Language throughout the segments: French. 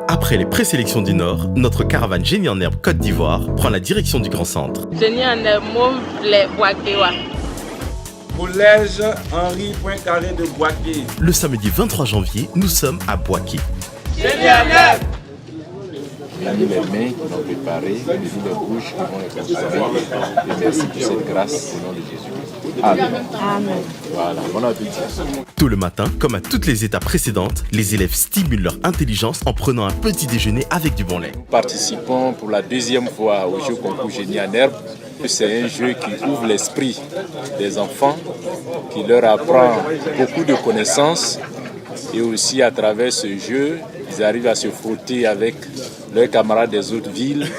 Après les présélections du Nord, notre caravane Génie en Herbe Côte d'Ivoire prend la direction du Grand Centre. Génie en Herbe, les Boakéwa. Collège Henri Poincaré de Boaké. Le samedi 23 janvier, nous sommes à Boaké. Génie en Herbe. Lave les mains qui l'ont préparé, les les bouches qui vont les préparer. Et merci pour cette grâce au nom de Jésus. Amen. Amen. Voilà, bon appétit. Tôt le matin, comme à toutes les étapes précédentes, les élèves stimulent leur intelligence en prenant un petit déjeuner avec du bon lait. Nous participons pour la deuxième fois au jeu concours Génie en Herbe. C'est un jeu qui ouvre l'esprit des enfants, qui leur apprend beaucoup de connaissances. Et aussi à travers ce jeu, ils arrivent à se frotter avec leurs camarades des autres villes.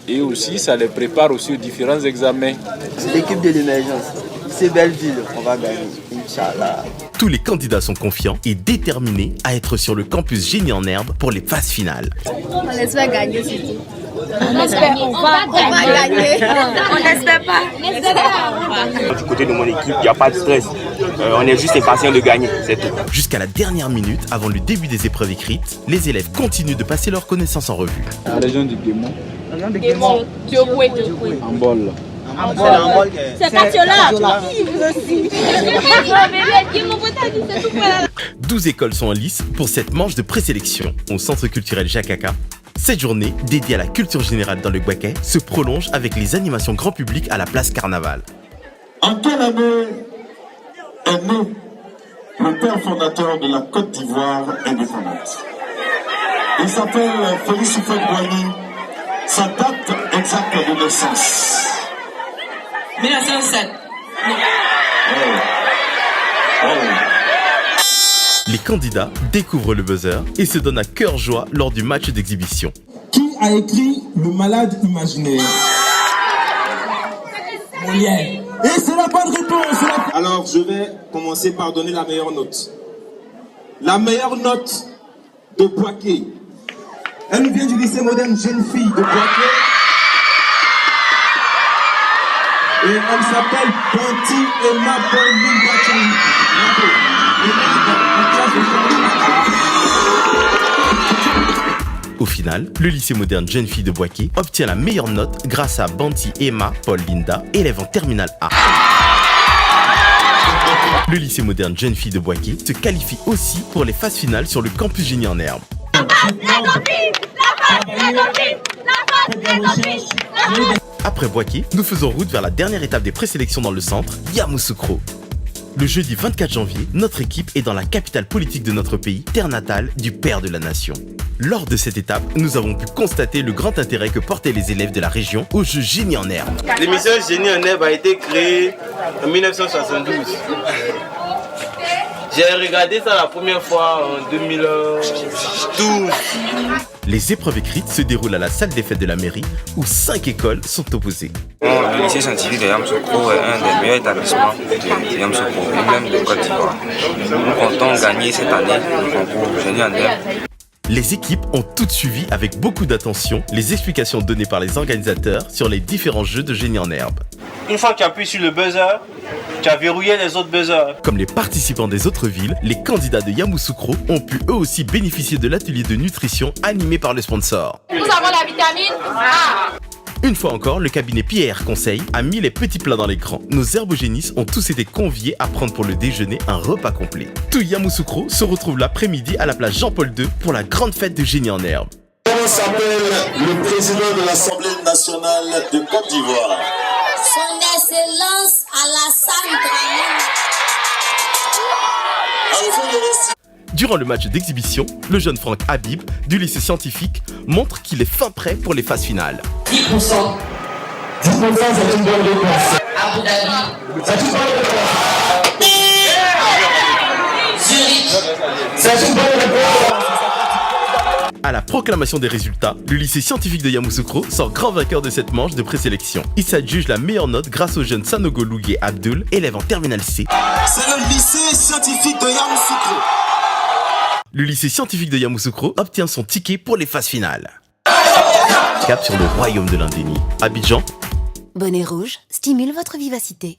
Et aussi, ça les prépare aussi aux différents examens. C'est l'équipe de l'émergence. C'est Belleville, on va gagner, Inch'Allah. Tous les candidats sont confiants et déterminés à être sur le campus Génie en Herbe pour les phases finales. On espère gagner, c'est tout. On espère qu'on va gagner. On n'espère pas. Du côté de mon équipe, il n'y a pas de stress. On est juste impatient de gagner, c'est tout. Jusqu'à la dernière minute, avant le début des épreuves écrites, les élèves continuent de passer leurs connaissances en revue. La région du Guémon. La région de Guémon. En bol. C'est Patiola. 12 écoles sont en lice pour cette manche de présélection au Centre culturel Jakaka. Cette journée, dédiée à la culture générale dans le Boaké, se prolonge avec les animations grand public à la place Carnaval. En quelle année est né le père fondateur de la Côte d'Ivoire indépendante? Il s'appelle Félix Houphouët-Boigny. Sa date exacte de naissance. 1907. Les candidats découvrent le buzzer et se donnent à cœur joie lors du match d'exhibition. Qui a écrit Le Malade Imaginaire? Molière. Et c'est la bonne réponse. Alors, je vais commencer par donner la meilleure note. La meilleure note de Boaké. Elle nous vient du lycée moderne Jeune Fille de Boaké. Et elle s'appelle Banti Emma Pauline Bachani. Au final, le lycée moderne Jeune Fille de Boaké obtient la meilleure note grâce à Banti Emma Paul Linda, élève en terminale A. Le lycée moderne Jeune Fille de Boaké se qualifie aussi pour les phases finales sur le campus Génie en Herbe. Après Boaké, nous faisons route vers la dernière étape des présélections dans le centre, Yamoussoukro. Le jeudi 24 janvier, notre équipe est dans la capitale politique de notre pays, terre natale du père de la nation. Lors de cette étape, nous avons pu constater le grand intérêt que portaient les élèves de la région au jeu Génie en Herbe. L'émission Génie en Herbe a été créée en 1972. J'ai regardé ça la première fois en 2012. Les épreuves écrites se déroulent à la salle des fêtes de la mairie où 5 écoles sont opposées. Le lycée scientifique de Yamoussoukro est un des meilleurs établissements de Yamoussoukro et même de Côte d'Ivoire. Nous comptons gagner cette année le concours Génie en Herbe. Les équipes ont toutes suivi avec beaucoup d'attention les explications données par les organisateurs sur les différents jeux de Génie en Herbe. Une fois que tu appuies sur le buzzer, tu as verrouillé les autres buzzers. Comme les participants des autres villes, les candidats de Yamoussoukro ont pu eux aussi bénéficier de l'atelier de nutrition animé par le sponsor. Nous avons la vitamine A. Une fois encore, le cabinet Pierre Conseil a mis les petits plats dans l'écran. Nos herbogénistes ont tous été conviés à prendre pour le déjeuner un repas complet. Tout Yamoussoukro se retrouve l'après-midi à la place Jean-Paul II pour la grande fête de Génie en Herbe. Comment s'appelle le président de l'Assemblée nationale de Côte d'Ivoire? Son Excellence Alassane Dramane. Durant le match d'exhibition, le jeune Franck Habib du lycée scientifique montre qu'il est fin prêt pour les phases finales. 10%. 10% c'est une bonne réponse. Abu Dhabi. C'est une bonne réponse. Zurich. C'est une bonne réponse. À la proclamation des résultats, le lycée scientifique de Yamoussoukro sort grand vainqueur de cette manche de présélection. Il s'adjuge la meilleure note grâce au jeune Sanogo Lougué Abdul, élève en terminale C. C'est le lycée scientifique de Yamoussoukro. Le lycée scientifique de Yamoussoukro obtient son ticket pour les phases finales. Cap sur le royaume de l'Indénie. Abidjan. Bonnet rouge stimule votre vivacité.